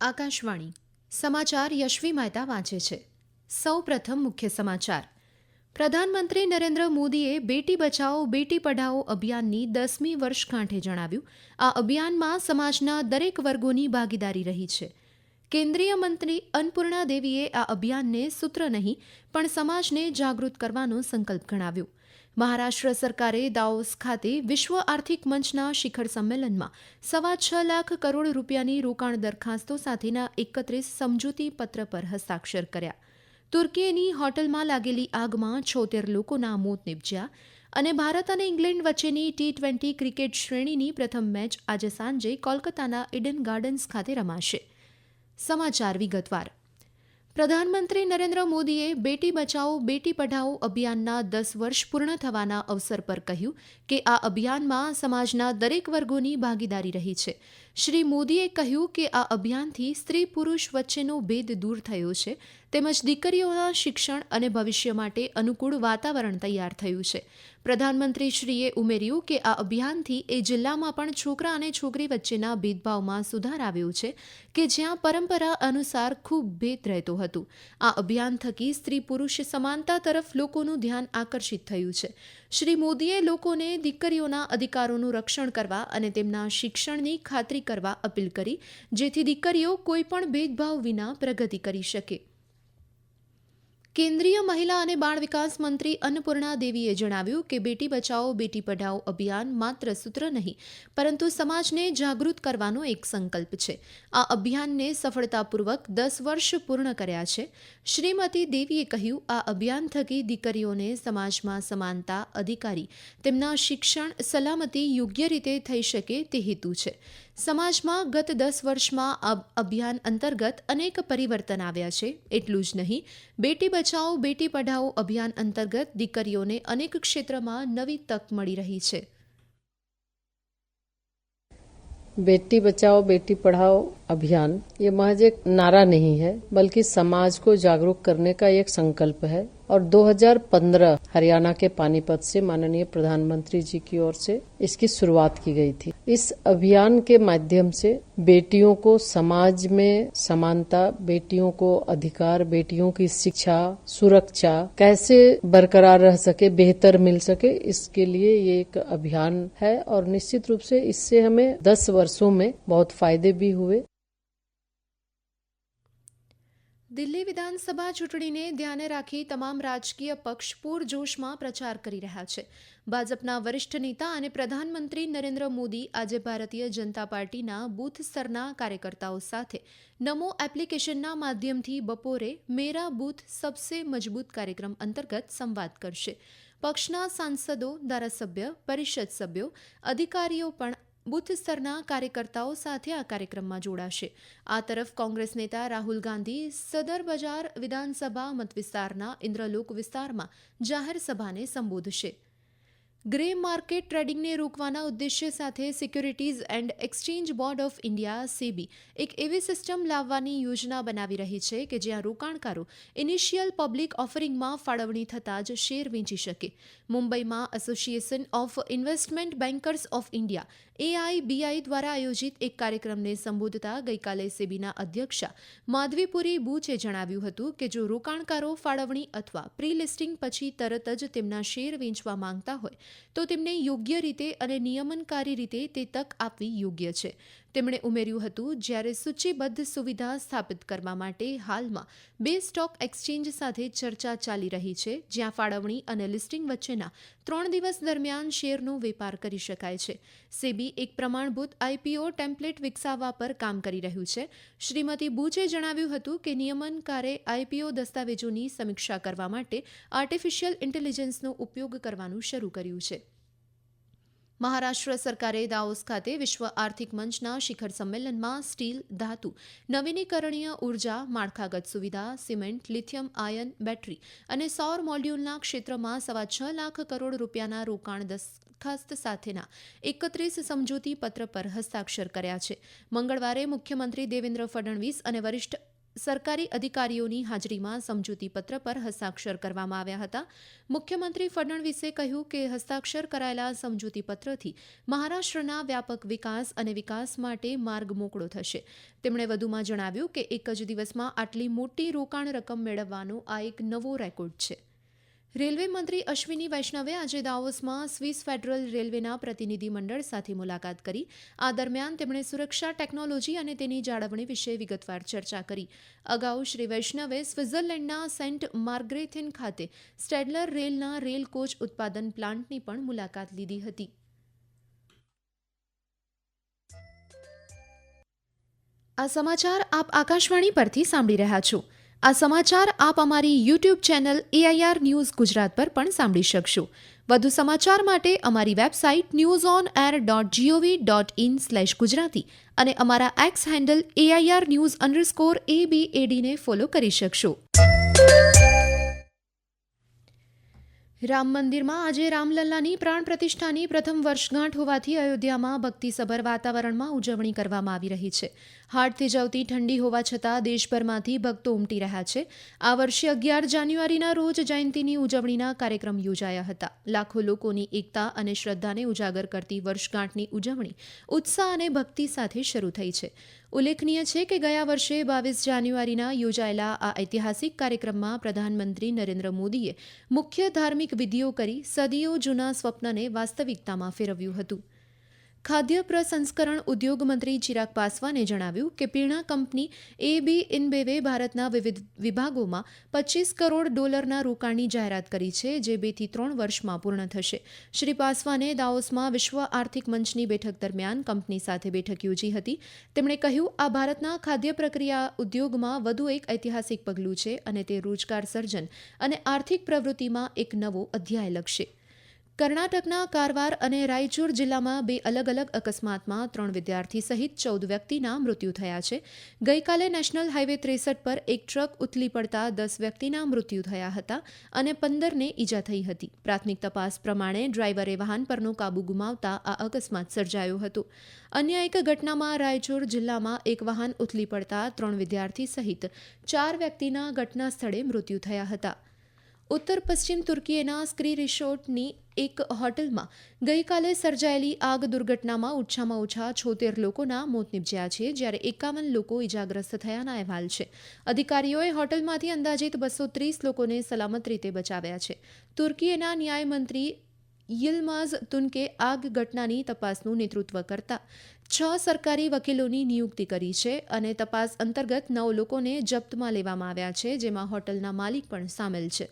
આકાશવાણી સમાચાર યશવી મહેતા વાંચે છે. સૌ પ્રથમ મુખ્ય સમાચાર. પ્રધાનમંત્રી નરેન્દ્ર મોદીએ બેટી બચાવો બેટી પઢાઓ અભિયાનની 10મી વર્ષગાંઠે જણાવ્યું, આ અભિયાનમાં સમાજના દરેક વર્ગોની ભાગીદારી રહી છે. કેન્દ્રીય મંત્રી અન્નપૂર્ણા દેવીએ આ અભિયાનને સૂત્ર નહીં પણ સમાજને જાગૃત કરવાનો સંકલ્પ ગણાવ્યો. મહારાષ્ટ્ર સરકારે દાવોસ ખાતે વિશ્વ આર્થિક મંચના શિખર સંમેલનમાં 6.25 લાખ કરોડ રૂપિયાની રોકાણ દરખાસ્તો સાથેના 31 સમજૂતી પત્ર પર હસ્તાક્ષર કર્યા. તુર્કીની હોટલમાં લાગેલી આગમાં 76 લોકોના મોત નીપજ્યા અને ભારત અને ઇંગ્લેન્ડ વચ્ચેની T20 ક્રિકેટ શ્રેણીની પ્રથમ મેચ આજે સાંજે કોલકાતાના ઇડન ગાર્ડન્સ ખાતે રમાશે. સમાચાર વિગતવાર. પ્રધાનમંત્રી નરેન્દ્ર મોદીએ બેટી બચાવો બેટી પઢાઓ અભિયાનના 10 વર્ષ પૂર્ણ થવાના અવસર પર કહ્યું કે આ અભિયાનમાં સમાજના દરેક વર્ગોની ભાગીદારી રહી છે. શ્રી મોદીએ કહ્યું કે આ અભિયાનથી સ્ત્રી પુરુષ વચ્ચેનો ભેદ દૂર થયો છે તેમજ દીકરીઓના શિક્ષણ અને ભવિષ્ય માટે અનુકૂળ વાતાવરણ તૈયાર થયું છે. પ્રધાનમંત્રીશ્રીએ ઉમેર્યું કે આ અભિયાનથી એ જિલ્લામાં પણ છોકરા અને છોકરી વચ્ચેના ભેદભાવમાં સુધાર આવ્યો છે કે જ્યાં પરંપરા અનુસાર ખૂબ ભેદ રહેતો હતો. આ અભિયાન થકી સ્ત્રી પુરુષ સમાનતા તરફ લોકોનું ધ્યાન આકર્ષિત થયું છે. શ્રી મોદીએ લોકોને દીકરીઓના અધિકારોનું રક્ષણ કરવા અને તેમના શિક્ષણની ખાતરી કરવા અપીલ કરી, જેથી દીકરીઓ કોઈપણ ભેદભાવ વિના પ્રગતિ કરી શકે. કેન્દ્રીય મહિલા અને બાળ વિકાસ મંત્રી અન્નપૂર્ણા દેવીએ જણાવ્યું કે બેટી બચાવો બેટી પઢાઓ અભિયાન માત્ર સૂત્ર નહીં પરંતુ સમાજને જાગૃત કરવાનો એક સંકલ્પ છે. આ અભિયાનને સફળતાપૂર્વક 10 વર્ષ પૂર્ણ કર્યા છે. શ્રીમતી દેવીએ કહ્યું, આ અભિયાન થકી દીકરીઓને સમાજમાં સમાનતા, અધિકારી, તેમના શિક્ષણ, સલામતી યોગ્ય રીતે થઈ શકે તે હેતુ છે. સમાજમાં ગત 10 વર્ષમાં આ અભિયાન અંતર્ગત અનેક પરિવર્તન આવ્યા છે. એટલું જ નહીં, બેટી બચાવો બેટી પઢાઓ અભિયાન અંતર્ગત દીકરીઓને અનેક ક્ષેત્રમાં નવી તક મળી રહી છે. बेटी बचाओ बेटी पढ़ाओ अभियान ये महज एक नारा नहीं है बल्कि समाज को जागरूक करने का एक संकल्प है और 2015 हरियाणा के पानीपत से माननीय प्रधानमंत्री जी की ओर से इसकी शुरुआत की गई थी. इस अभियान के माध्यम से बेटियों को समाज में समानता, बेटियों को अधिकार, बेटियों की शिक्षा, सुरक्षा कैसे बरकरार रह सके, बेहतर मिल सके, इसके लिए ये एक अभियान है और निश्चित रूप से इससे हमें 10 वर्षों में बहुत फायदे भी हुए. દિલ્હી વિધાનસભા ચૂંટણીને ધ્યાને રાખી તમામ રાજકીય પક્ષ પૂરજોશમાં પ્રચાર કરી રહ્યા છે. ભાજપના વરિષ્ઠ નેતા અને પ્રધાનમંત્રી નરેન્દ્ર મોદી આજે ભારતીય જનતા પાર્ટીના બૂથ સ્તરના કાર્યકર્તાઓ સાથે નમો એપ્લિકેશનના માધ્યમથી બપોરે મેરા બૂથ સબસે મજબૂત કાર્યક્રમ અંતર્ગત સંવાદ કરશે. પક્ષના સાંસદો, ધારાસભ્ય, પરિષદ સભ્યો, અધિકારીઓ પણ બૂથ સ્તરના કાર્યકર્તાઓ સાથે આ કાર્યક્રમમાં જોડાશે. આ તરફ કોંગ્રેસ નેતા રાહુલ ગાંધી સદર બજાર વિધાનસભા મતવિસ્તારના ઇન્દ્રલોક વિસ્તારમાં જાહેર સભાને સંબોધશે. ગ્રે માર્કેટ ટ્રેડિંગને રોકવાના ઉદ્દેશ્ય સાથે securities and exchange board of India SEBI એક એવી સિસ્ટમ લાવવાની યોજના બનાવી રહી છે કે જ્યાં રોકાણકારો ઇનિશિયલ પબ્લિક ઓફરિંગમાં ફાળવણી થતાં જ શેર વેચી શકે. મુંબઈમાં association of investment bankers of India AIBI દ્વારા આયોજિત એક કાર્યક્રમને સંબોધતા ગઈકાલે સેબીના અધ્યક્ષા માધવીપુરી બૂચે જણાવ્યું હતું કે જો રોકાણકારો ફાળવણી અથવા પ્રી લિસ્ટિંગ પછી તરત જ તેમના શેર વેચવા માંગતા હોય તો તેમને યોગ્ય રીતે અને નિયમનકારી રીતે તે તક આપવી યોગ્ય છે. તેમણે ઉમેર્યું હતું, જ્યારે સૂચિબદ્ધ સુવિધા સ્થાપિત કરવા માટે હાલમાં 2 સ્ટોક એક્સચેન્જ સાથે ચર્ચા ચાલી રહી છે જ્યાં ફાળવણી અને લિસ્ટિંગ વચ્ચેના 3 દિવસ દરમિયાન શેરનો વેપાર કરી શકાય છે. સેબી એક પ્રમાણભૂત IPO ટેમ્પલેટ વિકસાવવા પર કામ કરી રહ્યું છે. શ્રીમતી બૂચે જણાવ્યું હતું કે નિયમનકારે IPO દસ્તાવેજોની સમીક્ષા કરવા માટે આર્ટિફિશિયલ ઇન્ટેલિજન્સનો ઉપયોગ કરવાનું શરૂ કર્યું છે. મહારાષ્ટ્ર સરકારે દાવોસ ખાતે વિશ્વ આર્થિક મંચના શિખર સંમેલનમાં સ્ટીલ, ધાતુ, નવીનીકરણીય ઉર્જા, માળખાગત સુવિધા, સિમેન્ટ, લિથિયમ આયન બેટરી અને સૌર મોડ્યુલના ક્ષેત્રમાં 6.25 લાખ કરોડ રૂપિયાના રોકાણ દરખાસ્ત સાથેના 31 સમજૂતી પત્ર પર હસ્તાક્ષર કર્યા છે. મંગળવારે મુખ્યમંત્રી દેવેન્દ્ર ફડણવીસ અને વરિષ્ઠ સરકારી અધિકારીઓની હાજરીમાં સમજૂતીપત્ર પર હસ્તાક્ષર કરવામાં આવ્યા હતા. મુખ્યમંત્રી ફડણવીસે કહ્યું કે હસ્તાક્ષર કરાયેલા સમજૂતીપત્રથી મહારાષ્ટ્રના વ્યાપક વિકાસ અને વિકાસ માટે માર્ગ મોકળો થશે. તેમણે વધુમાં જણાવ્યું કે એક જ દિવસમાં આટલી મોટી રોકાણ રકમ મેળવવાનો આ એક નવો રેકોર્ડ છે. રેલવે મંત્રી અશ્વિની વૈષ્ણવે આજે દાવોસમાં સ્વિસ ફેડરલ રેલવેના પ્રતિનિધિમંડળ સાથે મુલાકાત કરી. આ દરમિયાન તેમણે સુરક્ષા ટેકનોલોજી અને તેની જાળવણી વિશે વિગતવાર ચર્ચા કરી. અગાઉ શ્રી વૈષ્ણવે સ્વિટ્ઝરલેન્ડના સેન્ટ માર્ગ્રેથેન ખાતે સ્ટેડલર રેલના રેલ કોચ ઉત્પાદન પ્લાન્ટની પણ મુલાકાત લીધી હતી. આ સમાચાર આપ આકાશવાણી પરથી સાંભળી રહ્યા છો. આ સમાચાર આપ અમારી YouTube channel AIR news Gujarat પર પણ સાંભળી શકશો. વધુ સમાચાર માટે અમારી વેબસાઇટ newsonair.gov.in/gujarati અને અમારા એક્સ હેન્ડલ AIR_news_ABAD ને ફોલો કરી શકશો. રામ મંદિરમાં આજે રામલલ્લાની પ્રાણ પ્રતિષ્ઠાની પ્રથમ વર્ષગાંઠ હોવાથી અયોધ્યામાં ભક્તિસભર વાતાવરણમાં ઉજવણી કરવામાં આવી રહી છે. હાડ થીજવતી ઠંડી હોવા છતાં દેશભરમાંથી ભક્તો ઉમટી રહ્યા છે. આ વર્ષે 11 જાન્યુઆરીના રોજ જયંતીની ઉજવણીના કાર્યક્રમ યોજાયા હતા. લાખો લોકોની એકતા અને શ્રદ્ધાને ઉજાગર કરતી વર્ષગાંઠની ઉજવણી ઉત્સાહ અને ભક્તિ સાથે શરૂ થઈ છે. ઉલ્લેખનીય છે કે ગયા વર્ષે 22 જાન્યુઆરીના યોજાયેલા આ ઐતિહાસિક કાર્યક્રમમાં પ્રધાનમંત્રી નરેન્દ્ર મોદીએ મુખ્ય ધાર્મિક વિધિઓ કરી સદીઓ જૂના સ્વપ્નને વાસ્તવિકતામાં ફેરવ્યું હતું. ખાદ્ય પ્રસંસ્કરણ ઉદ્યોગ મંત્રી ચિરાગ પાસવાને જણાવ્યું કે પીણા કંપની AB InBev ભારતના વિવિધ વિભાગોમાં $25 કરોડ રોકાણની જાહેરાત કરી છે, જે 2 થી 3 વર્ષમાં પૂર્ણ થશે. શ્રી પાસવાને દાવોસમાં વિશ્વ આર્થિક મંચની બેઠક દરમિયાન કંપની સાથે બેઠક યોજી હતી. તેમણે કહ્યું, આ ભારતના ખાદ્ય પ્રક્રિયા ઉદ્યોગમાં વધુ એક ઐતિહાસિક પગલું છે અને તે રોજગાર સર્જન અને આર્થિક પ્રવૃત્તિમાં એક નવો અધ્યાય લખશે. કર્ણાટકના કારવાર અને રાયચુર જિલ્લામાં 2 અલગ અલગ અકસ્માતમાં 3 વિદ્યાર્થી સહિત 14 વ્યક્તિના મૃત્યુ થયા છે. ગઈકાલે નેશનલ હાઈવે 63 પર એક ટ્રક ઉથલી પડતા 10 વ્યક્તિના મૃત્યુ થયા હતા અને 15ને ઈજા થઈ હતી. પ્રાથમિક તપાસ પ્રમાણે ડ્રાઈવરે વાહન પરનો કાબુ ગુમાવતા આ અકસ્માત સર્જાયો હતો. અન્ય એક ઘટનામાં રાયચુર જિલ્લામાં એક વાહન ઉથલી પડતા 3 વિદ્યાર્થી સહિત 4 વ્યક્તિના ઘટના સ્થળે મૃત્યુ થયા હતા. ઉત્તર પશ્ચિમ તુર્કીના સ્કી રિસોર્ટની એક હોટલમાં ગઈકાલે સર્જાયેલી આગ દુર્ઘટનામાં ઓછામાં ઓછા 76 લોકોના મોત નીપજ્યા છે, જ્યારે 51 લોકો ઇજાગ્રસ્ત થયાના અહેવાલ છે. અધિકારીઓએ હોટલમાંથી અંદાજિત 230 લોકોને સલામત રીતે બચાવ્યા છે. તુર્કીના ન્યાયમંત્રી યિલ્માઝ તુન્કે આગ ઘટનાની તપાસનું નેતૃત્વ કરતા 6 સરકારી વકીલોની નિયુક્તિ કરી છે અને તપાસ અંતર્ગત 9 લોકોને જપ્તમાં લેવામાં આવ્યા છે, જેમાં હોટલના માલિક પણ સામેલ છે.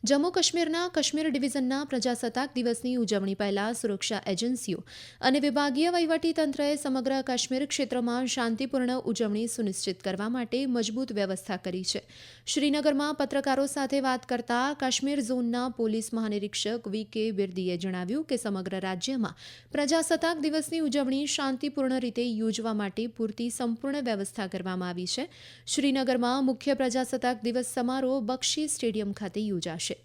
જમ્મુ કાશ્મીરના કાશ્મીર ડિવિઝનના પ્રજાસત્તાક દિવસની ઉજવણી પહેલા સુરક્ષા એજન્સીઓ અને વિભાગીય વહીવટીતંત્રએ સમગ્ર કાશ્મીર ક્ષેત્રમાં શાંતિપૂર્ણ ઉજવણી સુનિશ્ચિત કરવા માટે મજબૂત વ્યવસ્થા કરી છે. શ્રીનગરમાં પત્રકારો સાથે વાત કરતા કાશ્મીર ઝોનના પોલીસ મહાનિરીક્ષક VK બિર્દીએ જણાવ્યું કે સમગ્ર રાજ્યમાં પ્રજાસત્તાક દિવસની ઉજવણી શાંતિપૂર્ણ રીતે યોજવા માટે પૂરતી સંપૂર્ણ વ્યવસ્થા કરવામાં આવી છે. શ્રીનગરમાં મુખ્ય પ્રજાસત્તાક દિવસ સમારોહ બક્ષી સ્ટેડિયમ ખાતે યોજાશે.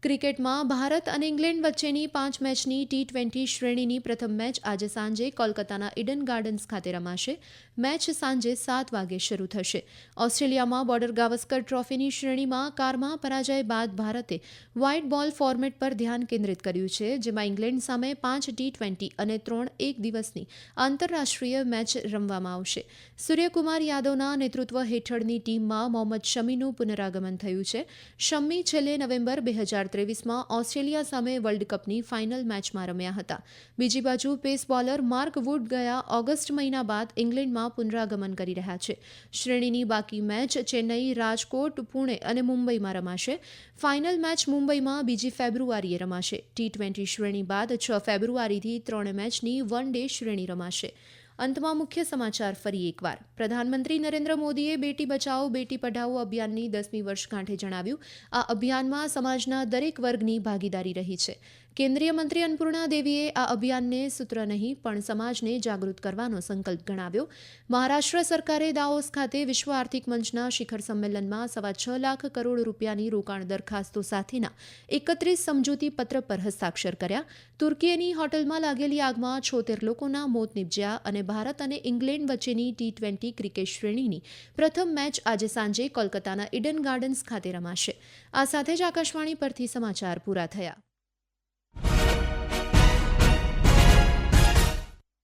ક્રિકેટમાં ભારત અને ઇંગ્લેન્ડ વચ્ચેની 5 મેચની T20 શ્રેણીની પ્રથમ મેચ આજે સાંજે કોલકાતાના ઇડન ગાર્ડન્સ ખાતે રમાશે. મેચ સાંજે 7 વાગે શરૂ થશે. ઓસ્ટ્રેલિયામાં બોર્ડર ગાવસ્કર ટ્રોફીની શ્રેણીમાં કારમાં પરાજય બાદ ભારતે વ્હાઇટ બોલ ફોર્મેટ પર ધ્યાન કેન્દ્રિત કર્યું છે, જેમાં ઇંગ્લેન્ડ સામે 5 T20 અને 3 એક દિવસની આંતરરાષ્ટ્રીય મેચ રમવામાં આવશે. સૂર્યકુમાર યાદવના નેતૃત્વ હેઠળની ટીમમાં મોહમ્મદ શમીનું પુનરાગમન થયું છે. શમી છેલ્લે નવેમ્બર 2023માં ઓસ્ટ્રેલિયા સામે વર્લ્ડ કપની ફાઇનલ મેચમાં રમ્યા હતા. બીજી બાજુ પેસ બોલર માર્ક વુડ ગયા ઓગસ્ટ મહિના બાદ ઇંગ્લેન્ડમાં પુનરાગમન કરી રહ્યા છે. શ્રેણીની બાકી મેચ ચેન્નઈ, રાજકોટ, પુણે અને મુંબઈમાં રમાશે. ફાઇનલ મેચ મુંબઈમાં 2 ફેબ્રુઆરીએ રમાશે. T20 શ્રેણી બાદ 6 ફેબ્રુઆરીથી 3 મેચની વન ડે શ્રેણી રમાશે. અંતમાં મુખ્ય સમાચાર ફરી એકવાર. પ્રધાનમંત્રી નરેન્દ્ર મોદીએ બેટી બચાવો બેટી પઢાઓ અભિયાનની 10મી વર્ષગાંઠે જણાવ્યું, આ અભિયાનમાં સમાજના દરેક વર્ગની ભાગીદારી રહી છે. કેન્દ્રીય મંત્રી અન્નપૂર્ણા દેવીએ આ અભિયાનને સૂત્ર નહીં પણ સમાજને જાગૃત કરવાનો સંકલ્પ ગણાવ્યો. મહારાષ્ટ્ર સરકારે દાવોસ ખાતે વિશ્વ આર્થિક મંચના શિખર સંમેલનમાં ₹6.25 લાખ કરોડ રોકાણ દરખાસ્તો સાથેના 31 સમજૂતી પત્ર પર હસ્તાક્ષર કર્યા. તુર્કીની હોટલમાં લાગેલી આગમાં 76 લોકોના મોત નીપજ્યા અને ભારત અને ઇંગ્લેન્ડ વચ્ચેની T20 ક્રિકેટ શ્રેણીની પ્રથમ મેચ આજે સાંજે કોલકાતાના ઇડન ગાર્ડન્સ ખાતે રમાશે. આ સાથે જ આકાશવાણી પરથી સમાચાર પૂરા થયા.